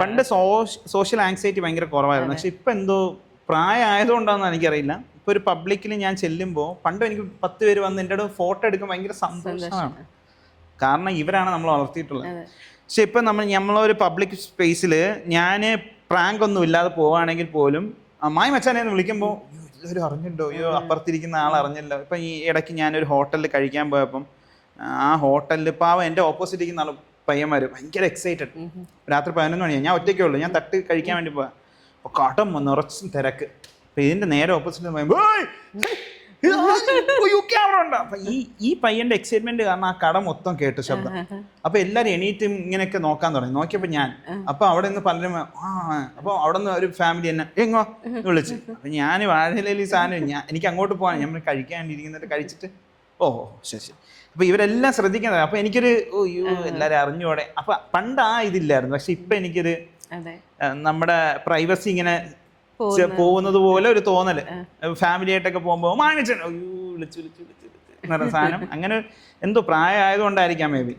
പണ്ട് social anxiety ഭയങ്കര കുറവായിരുന്നു. പക്ഷെ ഇപ്പൊ എന്തോ പ്രായമായതുകൊണ്ടാണെന്ന് എനിക്കറിയില്ല. ഇപ്പൊ ഒരു പബ്ലിക്കിൽ ഞാൻ ചെല്ലുമ്പോൾ പണ്ട് എനിക്ക് 10 പേര് വന്ന് എൻ്റെ അടുത്ത് ഫോട്ടോ എടുക്കാൻ ഭയങ്കര സന്തോഷമാണ്. കാരണം ഇവരാണ് നമ്മൾ വളർത്തിയിട്ടുള്ളത്. പക്ഷെ ഇപ്പം നമ്മളൊരു പബ്ലിക് സ്പേസിൽ ഞാൻ പ്രാങ്ക് ഒന്നും ഇല്ലാതെ പോവുകയാണെങ്കിൽ പോലും മായി മച്ചാനെ എന്ന് വിളിക്കുമ്പോൾ എല്ലാവരും അറിഞ്ഞിട്ടോ, അയ്യോ അപ്പുറത്തിരിക്കുന്ന ആൾ അറിഞ്ഞല്ലോ. ഇപ്പം ഈ ഇടയ്ക്ക് ഞാനൊരു ഹോട്ടലിൽ കഴിക്കാൻ പോയപ്പം ആ ഹോട്ടലിൽ പാവം എൻ്റെ ഓപ്പോസിറ്റ് ഇരിക്കുന്ന ആൾ പയ്യന്മാർ ഭയങ്കര എക്സൈറ്റഡ്. രാത്രി 11 മണിയാണ്, ഞാൻ ഒറ്റയ്ക്കേ ഉള്ളൂ, ഞാൻ തട്ട് കഴിക്കാൻ വേണ്ടി പോവാം. അപ്പോൾ കടം നിറച്ചും തിരക്ക്. അപ്പം ഇതിൻ്റെ നേരെ ഓപ്പോസിറ്റ് അപ്പൊ ഈ പയ്യന്റെ എക്സൈറ്റ്മെന്റ് കാരണം ആ കട മൊത്തം കേട്ടു ശബ്ദം. അപ്പൊ എല്ലാരും എണീറ്റും ഇങ്ങനെയൊക്കെ നോക്കാൻ തുടങ്ങി. നോക്കിയപ്പോ ഞാൻ അപ്പൊ അവിടെ നിന്ന് പലരും അപ്പൊ അവിടെ നിന്ന് ഒരു ഫാമിലി എന്നെ എങ്ങോ വിളിച്ചു. അപ്പൊ ഞാൻ വാഴയിലയിൽ ഈ സാധനം എനിക്ക് അങ്ങോട്ട് പോകാൻ, ഞാൻ കഴിക്കാൻ ഇരിക്കുന്നിട്ട് കഴിച്ചിട്ട് ശരി ശരി. അപ്പൊ ഇവരെല്ലാം ശ്രദ്ധിക്കുന്നത്. അപ്പൊ എനിക്കൊരു എല്ലാരും അറിഞ്ഞോടെ. അപ്പൊ പണ്ട് ആ ഇതില്ലായിരുന്നു. പക്ഷെ ഇപ്പൊ എനിക്കൊരു നമ്മുടെ പ്രൈവസി ഇങ്ങനെ പോകുന്നത് പോലെ ഒരു തോന്നല്. ഫാമിലി ആയിട്ടൊക്കെ പോകുമ്പോ വിളിച്ചു സാധനം അങ്ങനെ എന്തോ പ്രായമായതുകൊണ്ടായിരിക്കാം മേ ബി.